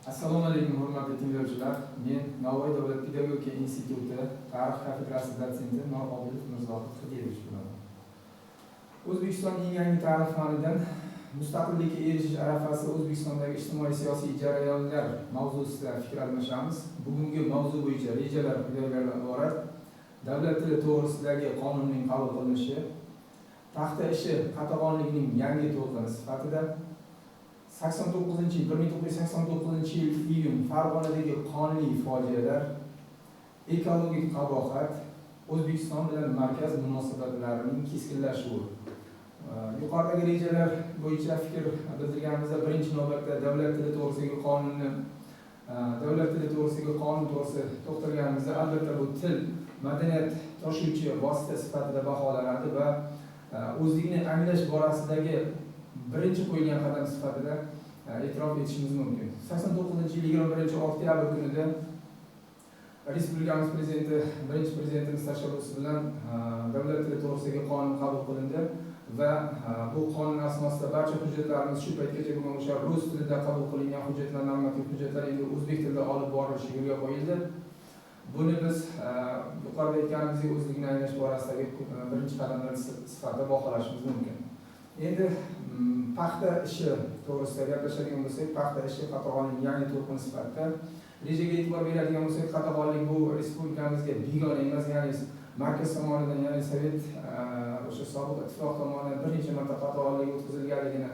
Assalomu alaykum hurmatli tinglovchilar. Men Navoiy davlat pedagogika instituti tarix kafedrasi dotsenti Norqobilov Mirzohid Xidirovich bo'laman. O'zbekistonning yangi tarix fanidan mustaqillikka erishish arafasida O'zbekistondagi ijtimoiy-siyosiy jarayonlar mavzusida fikr almashamiz. Bugungi mavzu bo'yicha rejalar quyidagilardan iborat: davlat tili to'g'risidagi qonunning qabul qilinishi, paxta ishi qatag'onligining yangi to'lqini sifatida 1989 yil iyun Farg'onadagi qonli fojialar, ekologik qabohat, O'zbekiston bilan markaz munosabatlarining keskinlashuvi. Yuqoridagi rejalar bo'yicha fikr bildirganimizda birinchi navbatda davlat tili to'g'risidagi qonun to'g'risida to'xtalganimizda, albatta bu til madaniyat toshuvchi vosita sifatida baholanadi va o'zligini anglash borasidagi birinchi qo'yilgan qadam sifatida e'tirof etishimiz mumkin. 89 yil 21 oktyabr kunida Respublikamiz prezidenti, birinchi prezidentimiz tashabbusi bilan davlat tili to'g'risidagi qonun qabul qilindi va bu qonun asosida barcha hujjatlarimiz shu paytgacha bo'lgan o'sha rus tilida qabul qilingan hujjatlar, normativ hujjatlar endi o'zbek tilida olib borilishi yo'lga qo'yildi. Buni biz yuqorida aytganimizdek o'zligini anglash borasidagi birinchi qadamlar sifatida baholashimiz mumkin. Endi paxta ishi to'g'risida gaplashadigan bo'lsak, paxta ishi qatag'onning yangi to'lqini sifatida rejaga e'tibor beradigan bo'lsak, qatag'onlik bu respublikamizga begona emas, ya'ni markaz tomonidan, ya'ni Sovet o'sha sobiq ittifoq tomonidan bir necha marta qatag'onlik o'tkazilganligini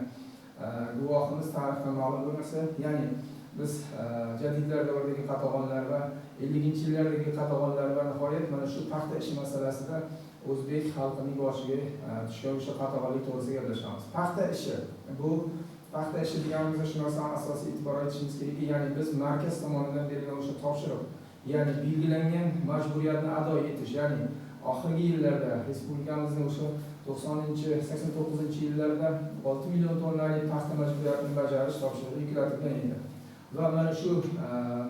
guvohimiz, tarixdan ma'lum bo'lmasa, ya'ni biz jadidlar davridagi qatag'onlar va 50-yillardagi qatag'onlar va nihoyat mana shu paxta ishi masalasida o'zbek xalqining boshiga tushgan o'sha qatag'onlik to'g'risida gaplashamiz. Paxta ishi deganimizda shu narsani asosiy e'tibor etishimiz kerakki, ya'ni biz markaz tomonidan berilgan o'sha topshiriq, ya'ni belgilangan majburiyatni ado etish, ya'ni oxirgi yillarda respublikamizning o'sha 89-yillarda 6 million tonnalik paxta majburiyatini bajarish topshirig'i yuklatilgan edi. Va mana shu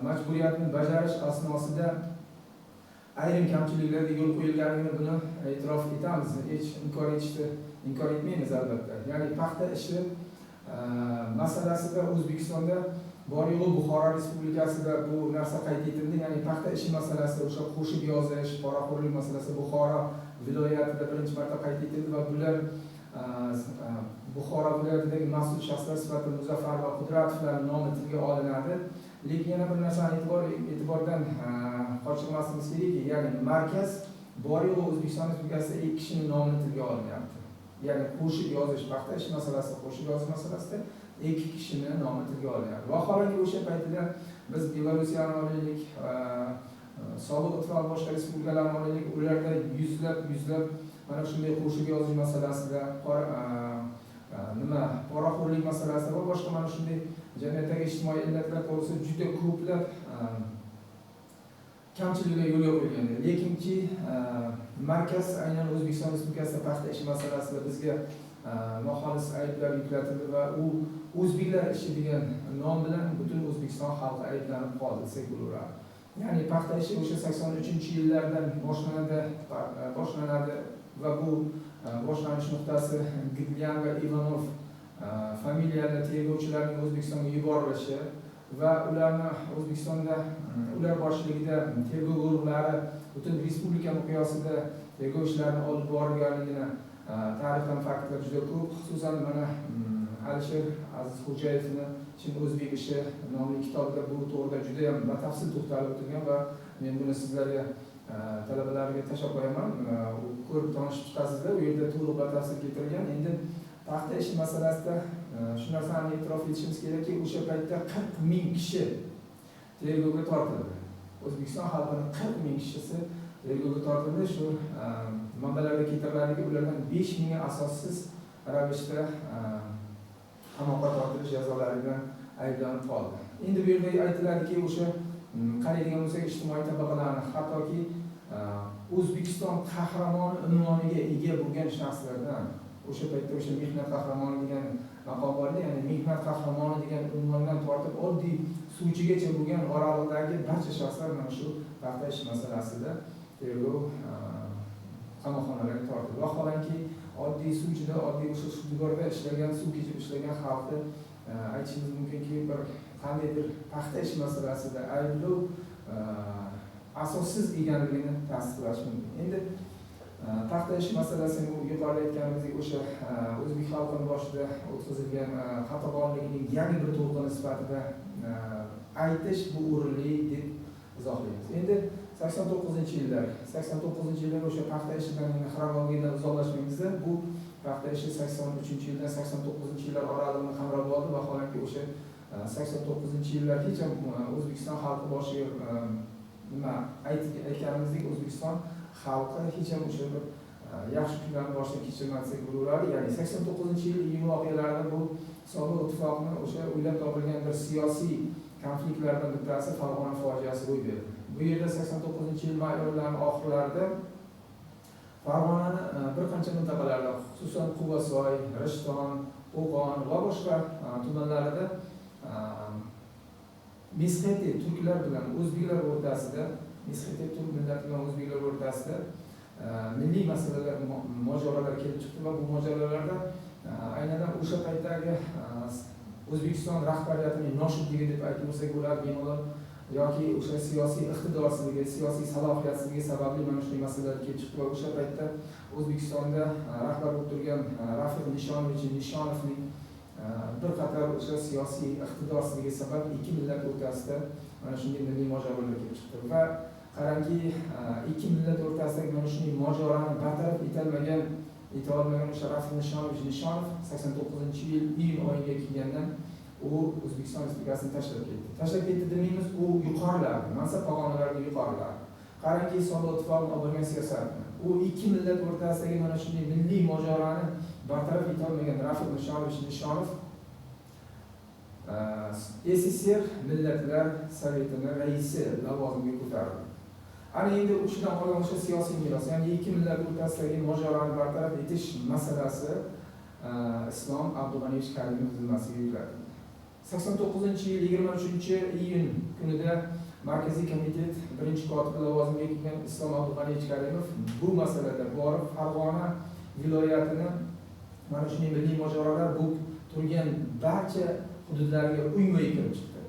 majburiyatni bajarish asnosida ayrim kamchiliklarga yo'l qo'yilganligini buni e'tirof etamiz, hech inkor etmaymiz albatta. Ya'ni paxta ishi masalasida O'zbekistonda bor yo'g'i Buxoro Respublikasida bu narsa qayd etildi. Ya'ni paxta ishi masalasida o'sha qo'shib yozish, poraxo'rlik masalasi Buxoro viloyatida birinchi marta qayd etildi va bular Buxoro viloyatidagi mas'ul shaxslar sifatida Muzaffar va Qudratovlar nomi tilga olinadi. Lekin yana bir narsani e'tibordan qochirmasligimiz kerakki, ya'ni markaz bor yo'g'i O'zbekiston Respublikasida 2 kishining nomini tilga olmayapti. Ya'ni qo'shib yozish, paxta ishi masalasida, qo'shib yozish masalasida 2 kishining nomi tilga olinadi. Vaholanki o'sha paytida biz Belarusiyani olaylik, sobiq ittifoq boshqa respublikalarni olaylik, ularda yuzlab mana shunday qo'shib yozish masalasida, poraxo'rlik masalasida va boshqa mana shunday jamiyatdagi ijtimoiy illatlar to'g'risida juda ko'plab kamchiliklar yo'lga qo'yilgan edi. Lekinki markaz aynan O'zbekiston Respublikasida paxta ishi masalasida bizga noxolis ayblar yuklatildi va u o'zbeklar ishi degan nom bilan butun O'zbekiston xalqi ayblanib qoldi desak bo'laveradi. Ya'ni paxta ishi o'sha 83-yillardan boshlanadi va bu boshlanish nuqtasi Gidlyan va Ivanov familiyali tergovchilarning O'zbekistonga yuborilishi va ularni O'zbekistonda ular boshchiligida tergov guruhlari butun respublika miqyosida tergov ishlarini olib borganligini tarixdan faktlar juda ko'p. Xususan mana Alisher Azizxo'jayevning Chin o'zbek ishi nomli kitobida bu to'g'rida juda ham batafsil to'xtalib o'tilgan va men buni sizlarga talabalarga tashlab qo'yaman. Ko'rib tanishib chiqasizlar. U yerda to'liq batafsil keltirilgan. Endi paxta ishi masalasida shu narsani e'tirof etishimiz kerakki, o'sha paytda 40 ming kishi tergovga tortildi. O'zbekiston xalqining 40 ming kishisi tergovga tortildi. Shu manbalarda keltiriladiki, ulardan 5 mingi asossiz ravishda qamoqqa tortilish jazolari bilan ayblanib qoldi. Endi bu yerda aytiladiki, o'sha qaraydigan bo'lsak ijtimoiy tabaqalarni, hattoki O'zbekiston qahramoni unvoniga ega bo'lgan shaxslardan o'sha paytda o'sha mehnat qahramoni degan maqom bor edi, ya'ni mehnat qahramoni degan unvondan tortib oddiy suvchigacha bo'lgan oraliqdagi barcha shaxslar mana shu paxta ishi masalasida tergov qamoqxonalarga tortildi. Vaholanki oddiy suvchida, oddiy o'sha suvdorda ishlagan, suv kechib ishlagan xalqni aytishimiz mumkinki, bir qandaydir paxta ishi masalasida ayblov asossiz ekanligini tasdiqlash mumkin. Endi paxta ishi masalasi bu yuqorida aytganimizdek o'sha o'zbek xalqining boshida o'tkazilgan qatag'onligining yangi bir to'lqini sifatida aytish bu o'rinli deb izohlaymiz. Endi 89-yillar o'sha paxta ishidan xronologiyadan uzoqlashmaymizda, bu paxta ishi 83-yildan 89-yillar oralig'ini qamrab oldi. Vaholanki o'sha 89-yillar hech ham O'zbekiston xalqi boshiga nima aytganimizdek, O'zbekiston xalqi hech ham o'sha bir yaxshi kunlarni boshdan kechirmadi desak bo'laveradi. Ya'ni 89-yil iyun voqealarida bu Sobiq ittifoqni o'sha o'ylab topilgan bir siyosiy konfliktlardan bittasi Farg'ona fojiasi ro'y berdi. Bu yerda 89-yil may oylarining oxirlarida Farg'onani bir qancha mintaqalarda, xususan Quvasoy, Rishton, Qo'qon va boshqa tumanlarida Mesxeti turklar bilan o'zbeklar o'rtasida, Mesxeti turk millati bilan o'zbeklar o'rtasida milliy masalalar, mojarolar kelib chiqdi va bu mojarolarda aynan o'sha paytdagi O'zbekiston rahbariyatining noshukrligi deb aytib bo'lsak bo'ladi, bemalol yoki o'sha siyosiy iqtidorsizligi, siyosiy salohiyatsizligi sababli mana shunday masalalar kelib chiqdi va o'sha paytda O'zbekistonda rahbar bo'lib turgan Rafiq Nishonovning bir qator o'sha siyosiy iqtidorsizligi sabab ikki millat o'rtasida mana shunday milliy mojarolar kelib chiqdi va qarangki, ikki millat o'rtasidagi mana shunday mojaroni bartaraf etolmagan o'sha Rafiq Nishonov 89-yil iyun oyiga kelgandan u O'zbekiston Respublikasini tashlab ketdi. Tashlab ketdi demaymiz, u yuqoriladi, mansab pog'onalarga yuqoriladi. Qarangki, Sobiq ittifoq olib borgan siyosatni, u ikki millat o'rtasidagi mana shunday milliy mojaroni bartaraf etolmagan Rafiq Nishonov SSR Millatlar Sovetini raisi lavozimiga ko'tarildi. Ana endi o'shadan qolgan o'sha siyosiy meros, ya'ni ikki millat o'rtasidagi mojaroni bartaraf etish masalasi Islom Abdug'aniyevich Karimov zimmasiga yuklatildi. 89-yil 23-iyun kunida Markaziy komitet birinchi kotibi lavozimiga kelgan Islom Abdug'aniyevich Karimov bu masalada borib Farg'ona viloyatini mana shunday milliy mojarolar bo'lib turgan barcha hududlarga uyma-uy kirib chiqdi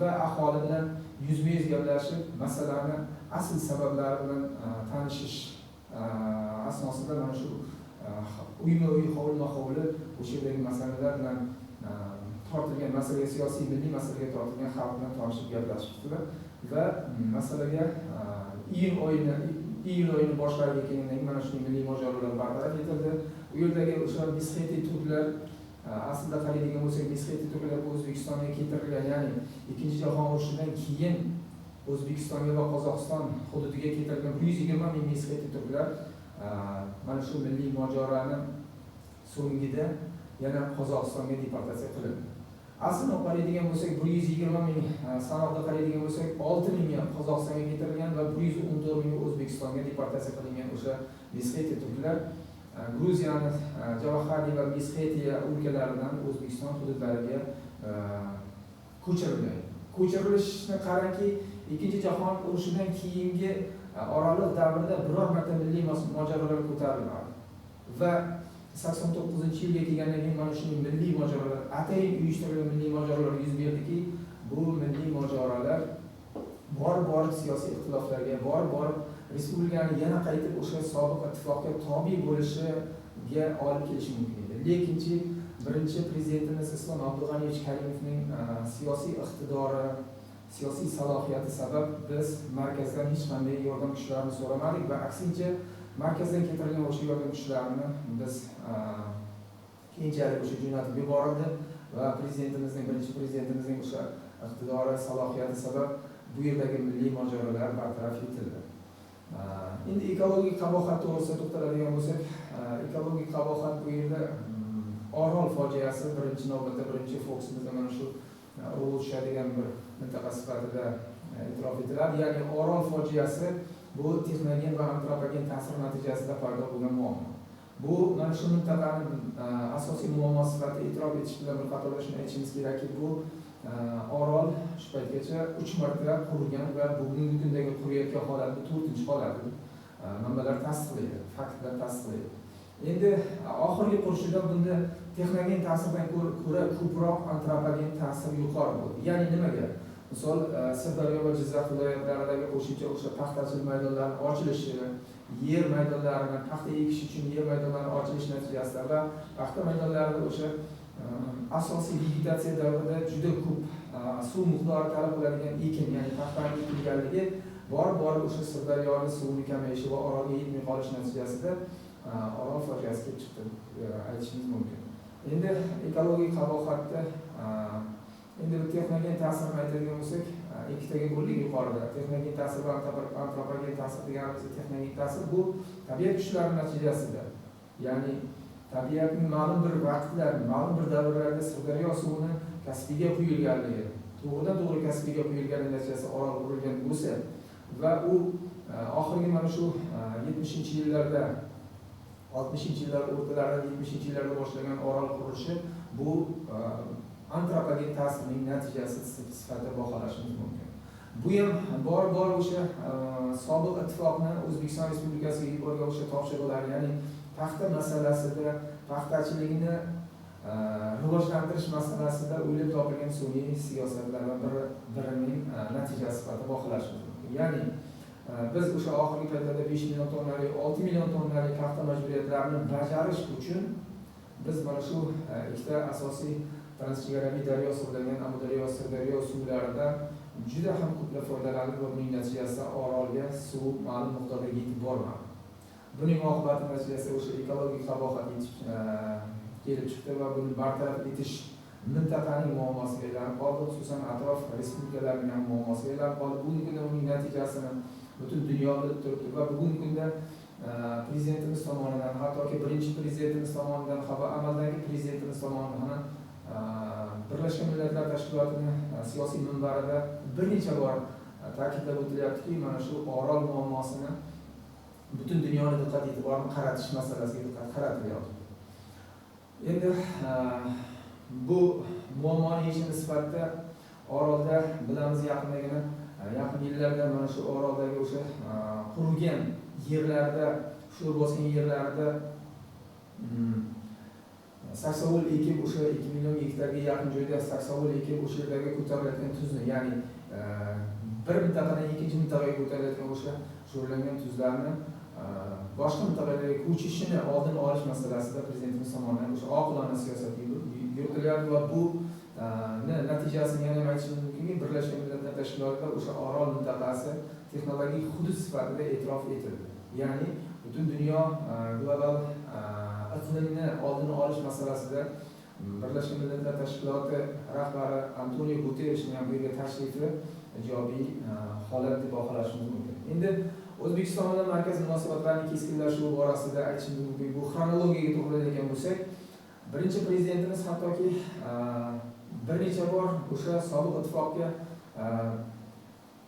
va aholi bilan yuzma-yuz gaplashib, masalani asl sabablari bilan tanishish asnosida mana shu uyma-uy, hovlma-hovli o'sha yerdagi masalalar bilan tortilgan masalaga, siyosiy milliy masalaga tortilgan xalq bilan tanishib gaplashibdilar va masalaga iyun oyini boshlariga kelgandan mana shunday milliy mojarolar bartaraf etildi. U yerdagi o'sha Mesxeti turklar, aslida qaraydigan bo'lsak, Mesxeti turklar O'zbekistonga keltirilgan, ya'ni Ikkinchi jahon urushidan keyin O'zbekistonga va Qozog'iston hududiga keltirilgan 120 ming Mesxeti turklar mana shu milliy mojaroni so'ngida yana Qozog'istonga deportatsiya qilindi. Aslida qaraydigan bo'lsak, 120 ming sanoqda qaraydigan bo'lsak, 6 ming Qozog'istonga keltirilgan va 114 ming O'zbekistonga deportatsiya qilingan o'sha Mesxeti turklar Gruziyani Javahari va Mesxetiya o'lkalaridan O'zbekiston hududlariga ko'chirilgan. Ko'chirilishni qarangki, Ikkinchi jahon urushidan keyingi oraliq davrida biror marta milliy mojarolar ko'tarilmadi va 89-yilga kelgandan keyin mana shunday milliy mojarolar, atayin uyushtirilgan milliy mojarolar yuz berdiki, bu milliy mojarolar borib siyosiy ixtiloflarga, borib respublikani yana qaytib o'sha sobiq ittifoqqa tobe bo'lishiga olib kelishi mumkin edi. Lekinchi birinchi prezidentimiz Islom Abdug'aniyevich Karimovning siyosiy iqtidori, siyosiy salohiyati sabab biz markazdan hech qanday yordam kuchlarini so'ramadik va aksincha markazdan keltirilgan o'sha yordam kuchlarini biz keyinchalik o'sha jo'natib yuborildi va birinchi prezidentimizning o'sha iqtidori, salohiyati sabab bu yerdagi milliy mojarolar bartaraf etildi. Endi ekologik qabohat to'g'risida to'xtaladigan bo'lsak, ekologik qabohat bu yerda Orol fojiasi birinchi navbatda, birinchi fokusimizda mana shu rol tushadigan bir mintaqa sifatida e'tirof etiladi. Ya'ni Orol fojiasi bu texnogen va antropogen ta'sir natijasida paydo bo'lgan muammo. Bu mana shu mintaqani asosiy muammo sifatida e'tirof etish bilan bir qatorda shuni aytishimiz kerakki, bu Orol shu paytgacha 3 marta qurilgan va bugungi kundagi quriyotgan holati 4-chi holati. Manbalar tasdiqlaydi, faktlar tasdiqlaydi. Endi oxirgi qurishida bunda texnogen ta'sirdan ko'ra ko'proq antropogen ta'sir yuqori bo'ldi. Ya'ni nimaga? Misol Sirdaryo va Jizzax viloyatlaridagi qo'shimcha o'sha paxtachilik maydonlarining ochilishi, yer maydonlarini paxta ekish uchun yer maydonlarining ochilishi natijasida va paxta maydonlarida o'sha asosiy vegetatsiya davrida juda ko'p suv miqdori talab qiladigan ekin, ya'ni paxtaning ekilganligi borib o'sha Sirdaryoning suvining kamayishi va orolga yetmay qolish natijasida Orol fojiasi kelib chiqdi aytishimiz mumkin. Endi ekologik qabohatda endi bu texnogen ta'sirini aytadigan bo'lsak, ikkitaga bo'ldik yuqorida. Texnogen ta'sir va antropogen ta'sir deganimiz texnogen ta'sir bu tabiat kuchlari natijasida, ya'ni tabiatning ma'lum bir vaqtlar, ma'lum bir davrlarda Sirdaryo suvini Kaspiyga quyilganligi, to'g'ridan-to'g'ri Kaspiyga quyilgani natijasida Orol qurilgan bo'lsa va u oxirgi mana shu 70-yillarda 60-yillar o'rtalarida 70-yillarda boshlangan Orol qurilishi bu antropogen ta'sirning natijasi sifatida baholashimiz mumkin. Bu ham bor o'sha sobiq ittifoqni O'zbekiston Respublikasiga yuborgan o'sha topshiriqlar, ya'ni paxta masalasida, paxtachilikni rivojlantirish masalasida o'ylab topilgan sun'iy siyosatlardan birining natijasi sifatida baholashimiz mumkin. Ya'ni biz o'sha oxirgi paytlarda 5 million tonnalik, 6 million tonnalik paxta majburiyatlarini bajarish uchun biz mana shu ikkita asosiy transchegaraviy daryo hisoblangan Amudaryo, Sirdaryo suvlaridan juda ham ko'plab foydalanib va buning natijasida Orolga suv ma'lum miqdorda yetib bormadi. Buning oqibati natijasida o'sha ekologik qabohat kelib chiqdi va buni bartaraf etish mintaqaning muammosiga aylanib qoldi, xususan atrof respublikalarning ham muammosiga aylanib qoldi. Bugungi kunda uning natijasini butun dunyo bilib turibdi va bugungi kunda prezidentimiz tomonidan, hattoki birinchi prezidentimiz tomonidan, amaldagi prezidentimiz tomonidan Birlashgan Millatlar Tashkilotining siyosiy minbarida bir necha bor ta'kidlab o'tilyaptiki, mana shu Orol muammosini butun dunyoning diqqat e'tiborini qaratish masalasiga diqqat qaratilyapti. Endi bu muammoni yechimi sifatida Orolda bilamiz yaqin yillarda mana shu Oroldagi o'sha qurilgan yerlarda, sho'r bosgan yerlarda saksovul ekib, o'sha 2 million gektarga yaqin joyda saksovul ekib, o'sha yerdagi ko'tarilayotgan tuzni, ya'ni bir mintaqadan ikkinchi mintaqaga ko'tarilayotgan o'sha sho'rlangan tuzlarni boshqa mintaqalarga ko'chishini oldini olish masalasida prezidentimiz tomonidan o'sha oqilona siyosat yuritilyapti va bu natijasini yana aytishimiz mumkinki, Birlashgan Millatlar Tashkilotida o'sha Orol mintaqasi texnologik hudud sifatida e'tirof etildi. Ya'ni butun dunyo global iqlimni oldini olish masalasida Birlashgan Millatlar Tashkiloti rahbari Antonio Guterreshning ham bu yerga tashrifi ijobiy holat deb baholashimiz mumkin. Endi O'zbekiston bilan markaziy munosabatlarning keskinlashuvi borasida aytishimiz mumkin. Bu xronologiyaga to'xtaladigan bo'lsak, birinchi prezidentimiz hattoki bir necha bor o'sha sobiq ittifoqqa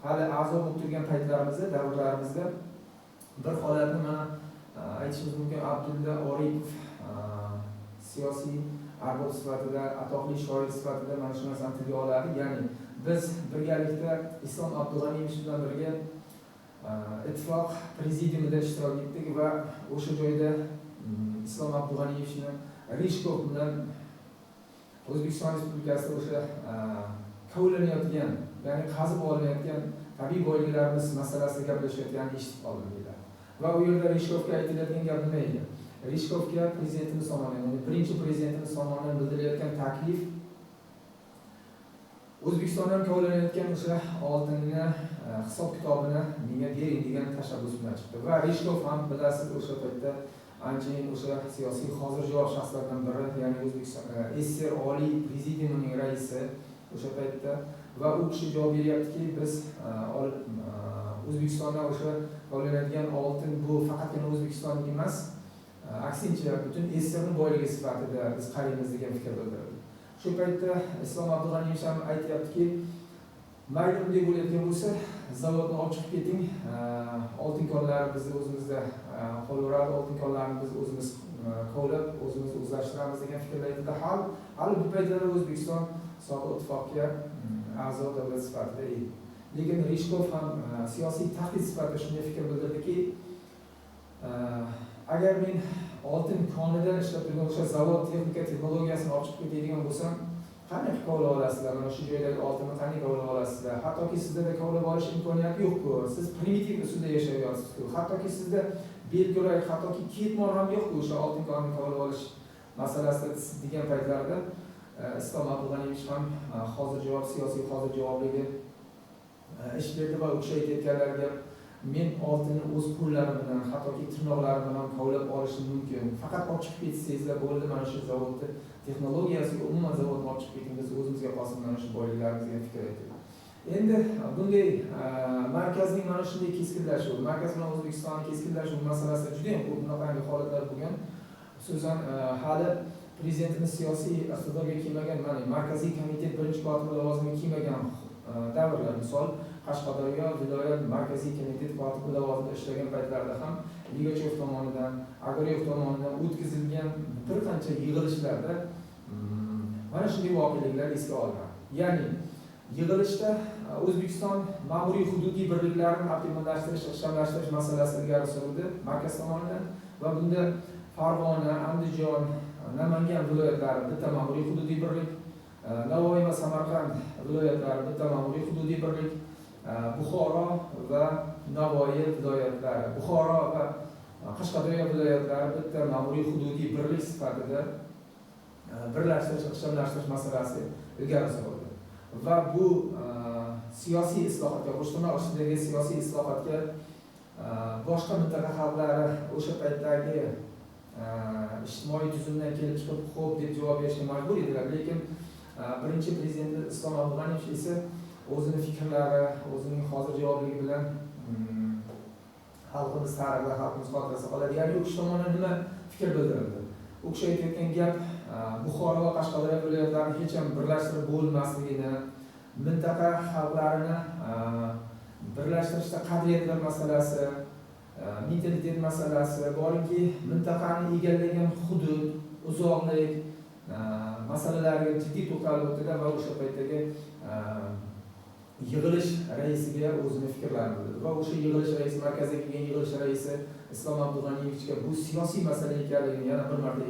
hali a'zo bo'lib turgan paytlarimizda, davrlarimizda bir holatni mana aytishimiz mumkin. Abdulla Oripov siyosiy arbob sifatida, atoqli shoir sifatida mana shu narsani tilga oladi. Ya'ni biz birgalikda Islom Abdug'aniyevich bilan birga ittifoq prezidiumida ishtirok etdik va o'sha joyda Islom Abdug'aniyevichni Rishkov bilan O'zbekiston Respublikasida o'sha kovlanayotgan, ya'ni qazib olinayotgan tabiiy boyliklarimiz masalasida gaplashayotganini eshitib qoldim deydi. Va u yerda Rishkovga aytilayotgan gap nima edi? Rishkovga prezidentimiz tomonidan, ya'ni birinchi prezidentimiz tomonidan bildirilayotgan taklif O'zbekistondan kovlanayotgan o'sha oltinni hisob-kitobini menga bering degan tashabbus bilan chiqdi. Va Rishkov ham bilasiz o'sha paytda anchayin o'sha siyosiy hozirjavob shaxslardan biri, ya'ni O'zbekiston SSR Oliy Prezidiumining raisi o'sha paytda va u kishi javob beryaptiki, biz O'zbekistonda o'sha kovlanayotgan oltin bu faqatgina O'zbekistonning emas, aksincha butun SSRning boyligi sifatida biz qaraymiz degan fikr bildirdi. Shu paytda Islom Abdug'aniyevich ham aytayaptiki, mayli bunday bo'layotgan bo'lsa, zavodni olib chiqib keting, oltin konlari bizni o'zimizda qolaveradi, oltin konlarni biz o'zimiz kovlab, o'zimiz o'zlashtiramiz degan fikrlar aytdi. Hali bu paytlarda O'zbekiston sobiq ittifoqqa a'zo davlat sifatida edi. Lekin Rishkov ham siyosiy tahdid sifatida shunday fikr bildirdiki, agar men oltin konidan ishlab turgan o'sha zavod texnika texnologiyasini olib chiqib ketadigan bo'lsam, qanday kavlab olasizlar? Mana shu joydagi oltinni qanday kavlab olasizlar? Hattoki sizda kavlab olish imkoniyati yo'q-ku. Siz primitiv usulda yashayapsiz-ku. Hattoki sizda belgilar, hattoki ketmon ham yo'q-ku o'sha oltin konini kavlab olish masalasida degan paytlarda Islom Abdug'aniyevich ham hozir javob siyosiy hozir javobligi ish berdi va o'sha aytayotganlarga men oltinni o'z qo'llarim bilan, hattoki tirnoqlarim bilan kavlab olishim mumkin. Faqat olib chiqib ketsangizlar bo'ldi, mana shu zavodni texnologiyasiga umuman zavodni olib chiqib keting, biz o'zimizga qolsin mana shu boyliklarimizga fikr aytdik. Endi bunday markazning mana shunday keskinlashuvi, markaz bilan O'zbekistonning keskinlashuvi masalasida juda ham ko'p bunaqangi holatlar bo'lgan. Xususan hali prezidentimiz siyosiy iqtidorga kelmagan, mana markaziy komitet birinchi kotibi lavozimiga kelmagan davrlar, misol Qashqadaryo viloyat markaziy komitet kotibi lavozimida ishlagan paytlarda ham Ligachev tomonidan, Agoryev tomonidan o'tkazilgan bir qancha yig'ilishlarda mana shunday voqeliklar esga olinadi. Ya'ni yig'ilishda O'zbekiston ma'muriy hududiy birliklarini optimallashtirish, ixchamlashtirish masalasi ilgari surildi markaz tomonidan va bunda Farg'ona, Andijon, Namangan viloyatlari bitta ma'muriy hududiy birlik, Navoiy va Samarqand viloyatlari bitta ma'muriy hududiy birlik, Buxoro va Navoiy viloyatlari, Buxoro va Qashqadaryo viloyatlari bitta ma'muriy hududiy birlik sifatida birlashtirish, ixchamlashtirish masalasi ilgari surildi. Va bu siyosiy islohotga, qo'shtirnoq ichidagi siyosiy islohotga boshqa mintaqa xalqlari o'sha paytdagi ijtimoiy tuzumdan kelib chiqib xo'p deb javob berishga majbur edilar, lekin birinchi prezident Islom Abdug'aniyevich esa o'zini fikrlari, o'zining hozir javobligi bilan xalqimiz tarixida, xalqimiz xotirasida qoladi. Ya'ni u kishi tomonidan nima fikr bildirildi? U kishi aytayotgan gap Buxoro va Qashqadaryo viloyatlarini hech ham birlashtirib bo'lmasligini, mintaqa xalqlarini birlashtirishda qadriyatlar masalasi, mentalitet masalasi, borinki mintaqani egallagan hudud, uzoqlik masalalariga jiddiy to'xtalib o'tdi va o'sha paytdagi yig'ilish raisiga o'zini fikrlarini bildirdi va o'sha yig'ilish raisi, markazga kelgan yig'ilish raisi Islom Abdug'aniyevichga bu siyosiy masala ekanligini yana bir marta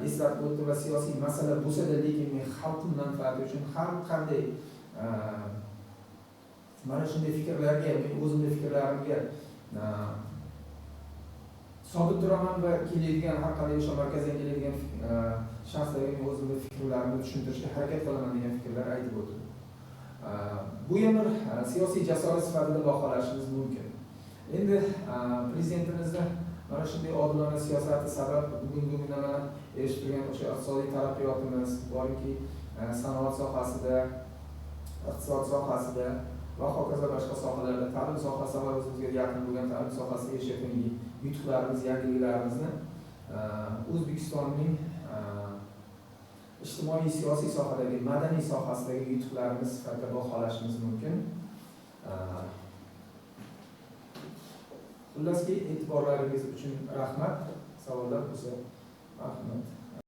eslatib o'tdi va siyosiy masala bo'lsa-da, lekin men xalqning manfaati uchun har qanday mana shunday fikrlarga, men o'zimning fikrlarimga sobit turaman va keladigan har qanday o'sha markazga keladigan shaxslarga men o'zimning fikrlarimni tushuntirishga harakat qilaman degan fikrlar aytib o'tdi. Bu ham bir siyosiy jasorat sifatida baholashimiz mumkin. Endi prezidentimizni mana shunday odilona siyosati sabab bugungi kunda mana erishib turgan o'sha iqtisodiy taraqqiyotimiz, borki sanoat sohasida, iqtisod sohasida va hokazo boshqa sohalarda, ta'lim sohasi va o'zimizga yaqin bo'lgan ta'lim sohasida erishayotgan yutuqlarimiz, yangiliklarimizni O'zbekistonning ijtimoiy siyosiy sohadagi, madaniy sohasidagi yutuqlarimiz sifatida baholashimiz mumkin. Xullaski e'tiborlaringiz uchun rahmat. Savollar bo'lsa, rahmat.